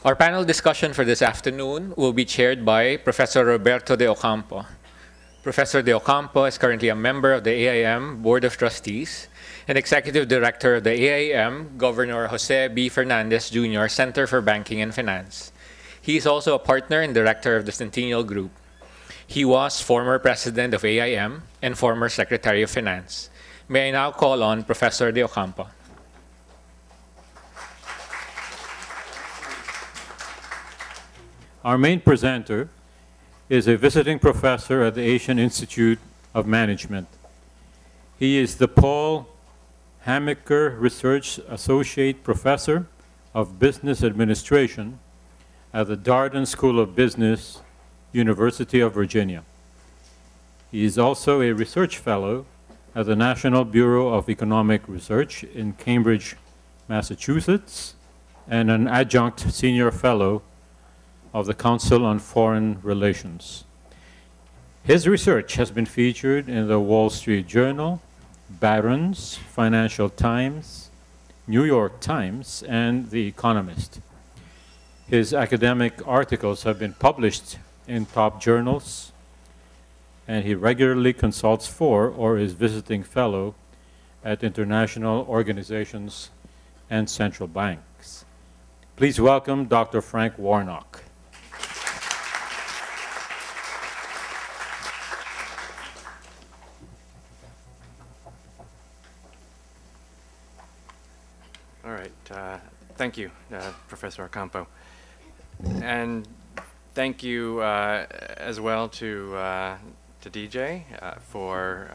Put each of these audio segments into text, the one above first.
Our panel discussion for this afternoon will be chaired by Professor Roberto de Ocampo. Professor de Ocampo is currently a member of the AIM Board of Trustees and Executive Director of the AIM Governor Jose B. Fernandez Jr. Center for Banking and Finance. He is also a partner and director of the Centennial Group. He was former president of AIM and former Secretary of Finance. May I now call on Professor de Ocampo. Our main presenter is a visiting professor at the Asian Institute of Management. He is the Paul Hammaker Research Associate Professor of Business Administration at the Darden School of Business, University of Virginia. He is also a research fellow at the National Bureau of Economic Research in Cambridge, Massachusetts, and an adjunct senior fellow of the Council on Foreign Relations. His research has been featured in the Wall Street Journal, Barron's, Financial Times, New York Times, and The Economist. His academic articles have been published in top journals, and he regularly consults for or is visiting fellow at international organizations and central banks. Please welcome Dr. Frank Warnock. All right. Thank you, Professor Ocampo. And thank you as well to DJ for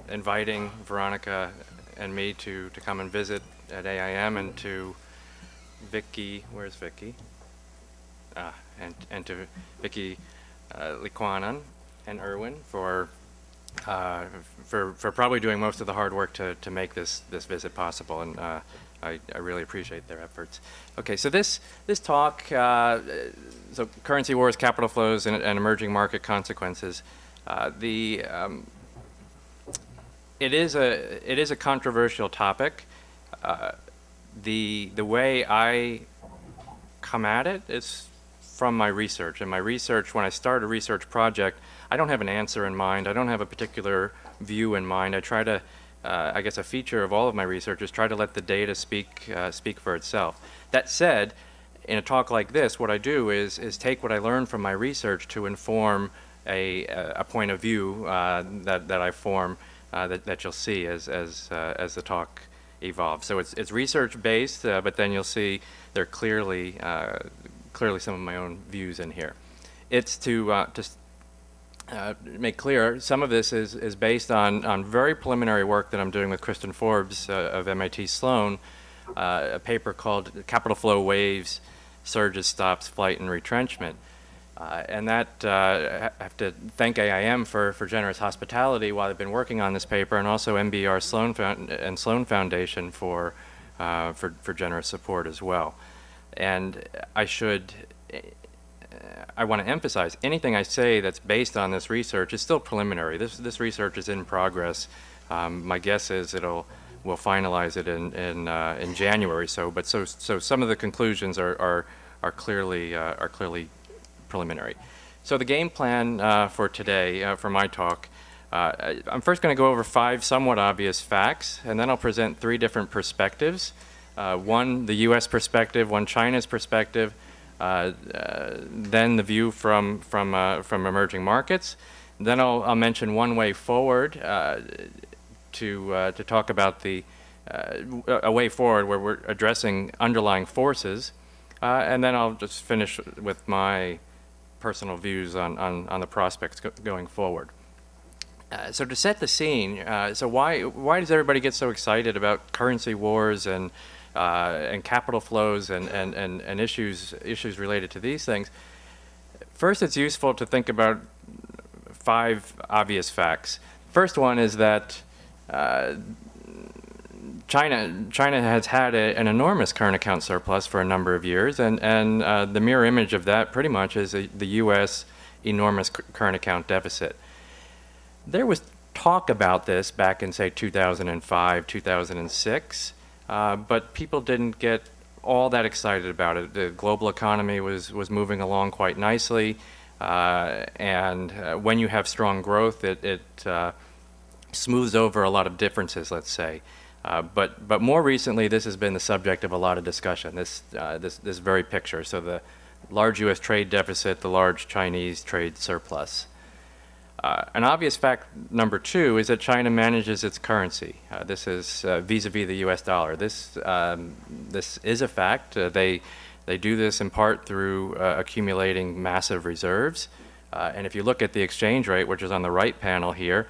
inviting Veronica and me to come and visit at AIM, and to Vicky, where's Vicky? And to Vicky Liquanan and Erwin for probably doing most of the hard work to make this visit possible, and I really appreciate their efforts. Okay, so this talk, so currency wars, capital flows, and emerging market consequences. It is a controversial topic. The way I come at it is from my research. And my research, when I start a research project, I don't have an answer in mind. I don't have a particular view in mind. I try to, I guess a feature of all of my research is try to let the data speak for itself. That said, in a talk like this, what I do is take what I learned from my research to inform a point of view that I form that you'll see as the talk evolves. So it's research based, but then you'll see there are clearly some of my own views in here. It's to make clear, some of this is based on very preliminary work that I'm doing with Kristin Forbes of MIT Sloan, a paper called Capital Flow Waves, Surges, Stops, Flight, and Retrenchment. And that, I have to thank AIM for generous hospitality while I've been working on this paper, and also MBR Sloan Foundation for generous support as well. And I want to emphasize, anything I say that's based on this research is still preliminary. This research is in progress. My guess is we'll finalize it in January. So some of the conclusions are clearly preliminary. So the game plan for today, for my talk, I'm first going to go over 5 somewhat obvious facts, and then I'll present 3 different perspectives. One, the U.S. perspective, one, China's perspective, then the view from emerging markets. Then I'll mention one way forward to talk about a way forward where we're addressing underlying forces, and then I'll just finish with my personal views on the prospects going forward. So to set the scene, so why does everybody get so excited about currency wars and capital flows and issues related to these things? First, it's useful to think about 5 obvious facts. First one is that China has had an enormous current account surplus for a number of years, and the mirror image of that pretty much is the U.S. enormous current account deficit. There was talk about this back in, say, 2005, 2006, but people didn't get all that excited about it. The global economy was moving along quite nicely, and when you have strong growth, it smooths over a lot of differences, let's say. But more recently, this has been the subject of a lot of discussion, this very picture. So the large U.S. trade deficit, the large Chinese trade surplus. An obvious fact number 2 is that China manages its currency. This is vis-a-vis the U.S. dollar. This is a fact. They do this in part through accumulating massive reserves. And if you look at the exchange rate, which is on the right panel here,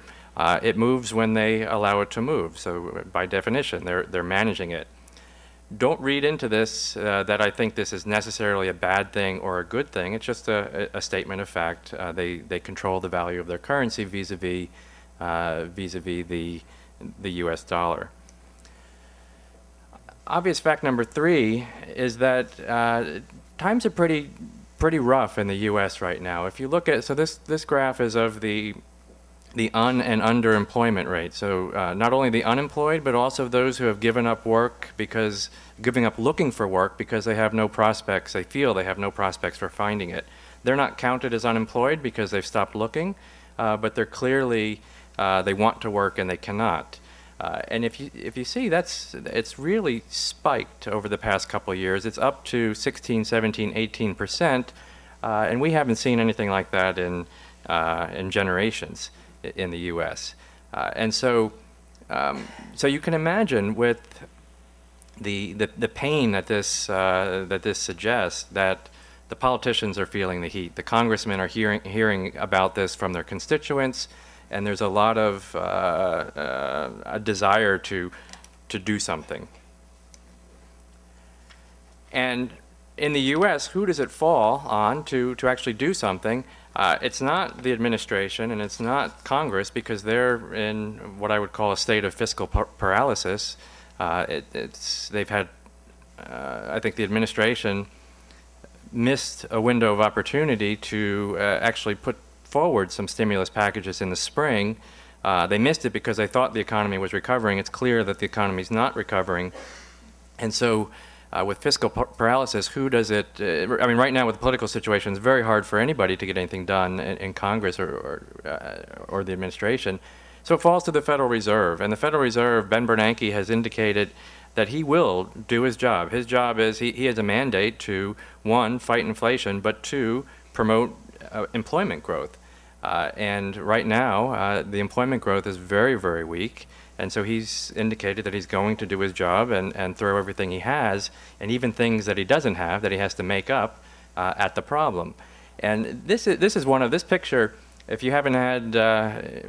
it moves when they allow it to move. So by definition, they're managing it. Don't read into this that I think this is necessarily a bad thing or a good thing. It's just a statement of fact. They control the value of their currency vis-a-vis the U.S. dollar. Obvious fact number 3 is that times are pretty rough in the U.S. right now. If you look at, so this graph is of the un- and underemployment rate. So not only the unemployed, but also those who have given up looking for work because they have no prospects. They feel they have no prospects for finding it. They're not counted as unemployed because they've stopped looking, but they're clearly, they want to work and they cannot. And if you see, it's really spiked over the past couple of years. It's up to 16, 17, 18%, and we haven't seen anything like that in generations in the U.S. And so you can imagine with the pain that this suggests, that the politicians are feeling the heat. The congressmen are hearing about this from their constituents, and there's a lot of a desire to do something. And in the U.S., who does it fall on to actually do something? It's not the administration and it's not Congress, because they're in what I would call a state of fiscal paralysis. They've had, I think the administration missed a window of opportunity to actually put forward some stimulus packages in the spring. They missed it because they thought the economy was recovering. It's clear that the economy is not recovering. And so with fiscal paralysis, who does it? I mean, right now with the political situation, it's very hard for anybody to get anything done in Congress or the administration. So it falls to the Federal Reserve. And the Federal Reserve, Ben Bernanke, has indicated that he will do his job. His job is, he has a mandate to, 1, fight inflation, but 2, promote employment growth. And right now, the employment growth is very, very weak. And so he's indicated that he's going to do his job and throw everything he has, and even things that he doesn't have that he has to make up at the problem. And this is one of, this picture, if you haven't had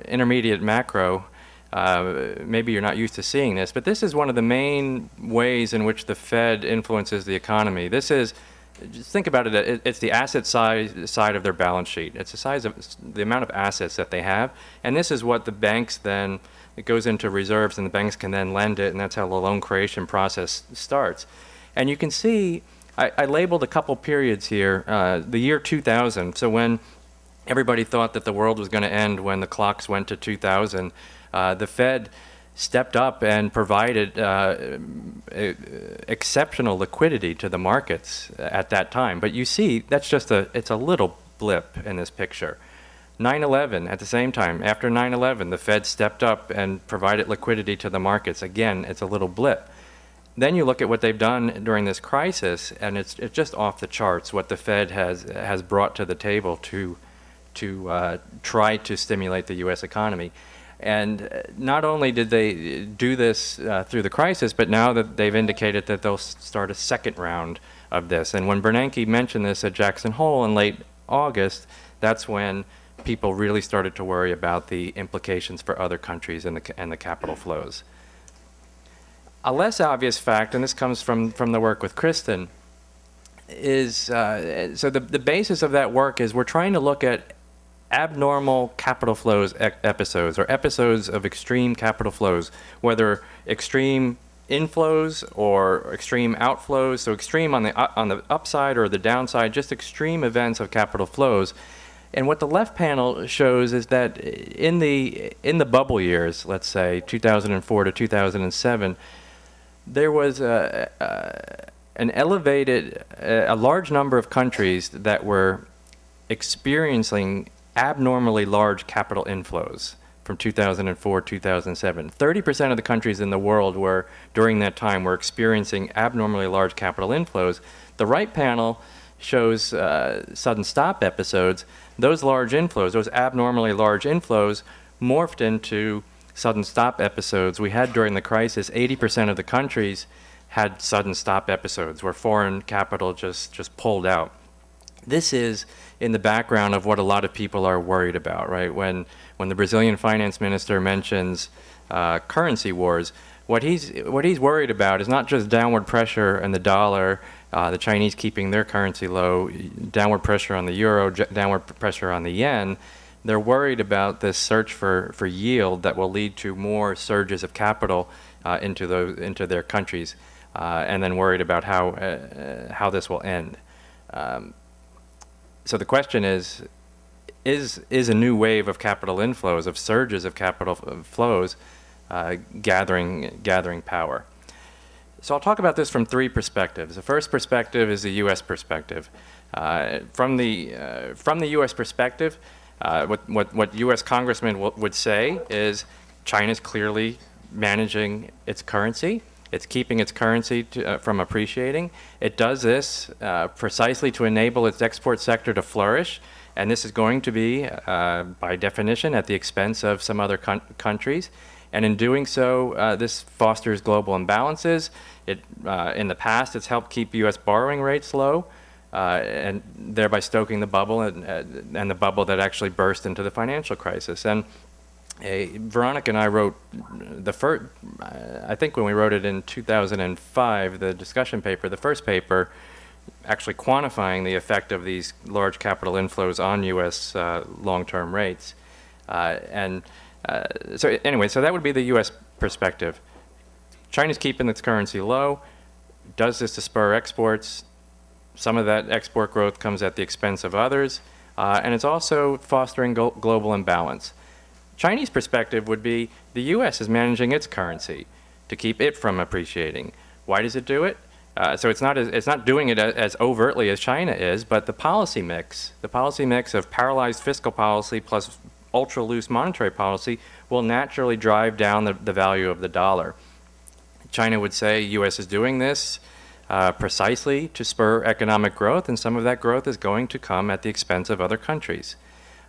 intermediate macro, maybe you're not used to seeing this, but this is one of the main ways in which the Fed influences the economy. This is, just think about it, it's the asset side of their balance sheet. It's the size of the amount of assets that they have, and this is what the banks then, it goes into reserves, and the banks can then lend it, and that's how the loan creation process starts. And you can see, I labeled a couple periods here. The year 2000, so when everybody thought that the world was going to end when the clocks went to 2000, the Fed stepped up and provided exceptional liquidity to the markets at that time. But you see, that's just it's a little blip in this picture. 9/11, at the same time, after 9/11, the Fed stepped up and provided liquidity to the markets. Again, it's a little blip. Then you look at what they've done during this crisis, and it's just off the charts what the Fed has brought to the table to try to stimulate the U.S. economy. And not only did they do this through the crisis, but now that they've indicated that they'll start a second round of this. And when Bernanke mentioned this at Jackson Hole in late August, that's when people really started to worry about the implications for other countries and the capital flows. A less obvious fact, and this comes from the work with Kristin, is so the basis of that work is we're trying to look at abnormal capital flows episodes, or episodes of extreme capital flows, whether extreme inflows or extreme outflows, so extreme on the upside or the downside, just extreme events of capital flows. And what the left panel shows is that in the bubble years, let's say 2004 to 2007, there was a large number of countries that were experiencing abnormally large capital inflows from 2004, 2007. 30% of the countries in the world were, during that time, were experiencing abnormally large capital inflows. The right panel shows sudden stop episodes. Those large inflows, those abnormally large inflows, morphed into sudden stop episodes. We had during the crisis, 80% of the countries had sudden stop episodes where foreign capital just pulled out. This is in the background of what a lot of people are worried about, right? When the Brazilian finance minister mentions currency wars, what he's worried about is not just downward pressure in the dollar, the Chinese keeping their currency low, downward pressure on the euro, downward pressure on the yen. They're worried about this search for yield that will lead to more surges of capital into their countries, and then worried about how this will end. So the question is a new wave of capital inflows, of surges of capital flows, gathering power? So I'll talk about this from three perspectives. The first perspective is the U.S. perspective. From the U.S. perspective, what U.S. congressmen would say is China's clearly managing its currency. It's keeping its currency from appreciating. It does this precisely to enable its export sector to flourish, and this is going to be, by definition, at the expense of some other countries. And in doing so, this fosters global imbalances. In the past, it's helped keep U.S. borrowing rates low, and thereby stoking the bubble, and the bubble that actually burst into the financial crisis. And Veronica and I wrote the first, I think when we wrote it in 2005, the discussion paper, the first paper, actually quantifying the effect of these large capital inflows on U.S. long-term rates. So anyway, so that would be the U.S. perspective. China's keeping its currency low, does this to spur exports. Some of that export growth comes at the expense of others, and it's also fostering global imbalance. Chinese perspective would be the U.S. is managing its currency to keep it from appreciating. Why does it do it? So it's not doing it as overtly as China is, but the policy mix of paralyzed fiscal policy plus ultra loose monetary policy will naturally drive down the value of the dollar. China would say U.S. is doing this precisely to spur economic growth, and some of that growth is going to come at the expense of other countries.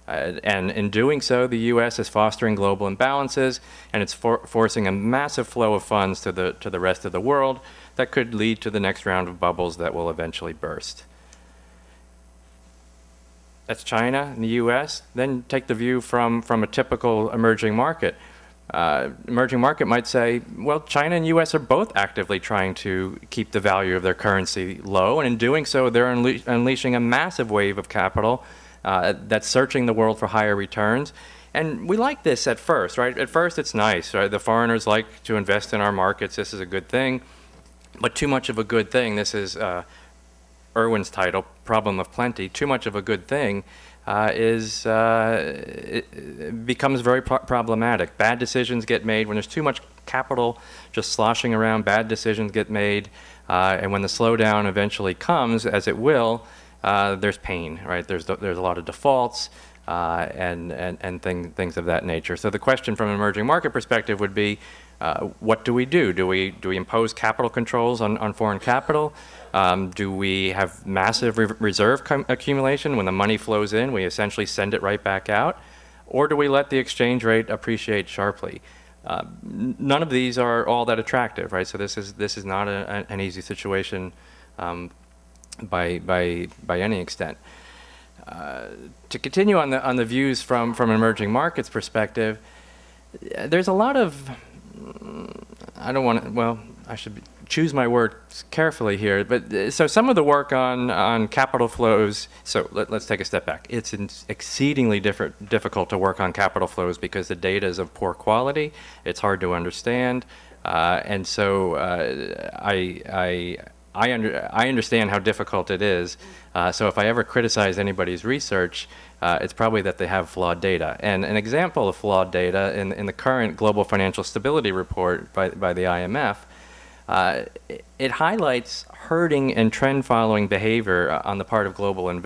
And in doing so, the U.S. is fostering global imbalances, and it's forcing a massive flow of funds to the rest of the world that could lead to the next round of bubbles that will eventually burst. That's China and the U.S. Then take the view from a typical emerging market. Emerging market might say, well, China and U.S. are both actively trying to keep the value of their currency low, and in doing so, they're unleashing a massive wave of capital that's searching the world for higher returns. And we like this at first, right? At first it's nice, right? The foreigners like to invest in our markets. This is a good thing. But too much of a good thing, this is Irwin's title, Problem of Plenty. Too much of a good thing it becomes very problematic. Bad decisions get made. When there's too much capital just sloshing around, bad decisions get made. And when the slowdown eventually comes, as it will, there's pain, right? There's a lot of defaults and things of that nature. So the question from an emerging market perspective would be, what do we do? Do we impose capital controls on foreign capital? Do we have massive reserve accumulation? When the money flows in, we essentially send it right back out? Or do we let the exchange rate appreciate sharply? None of these are all that attractive, right? So this is not an easy situation by any extent. To continue on the views from an emerging markets perspective, there's a lot of, I don't want to, well, I should choose my words carefully here, but so some of the work on capital flows, so let's take a step back. It's exceedingly difficult to work on capital flows because the data is of poor quality, it's hard to understand, and so I understand how difficult it is, so if I ever criticize anybody's research, it's probably that they have flawed data. And an example of flawed data in the current Global Financial Stability Report by the IMF, It highlights herding and trend-following behavior on the part of global investors.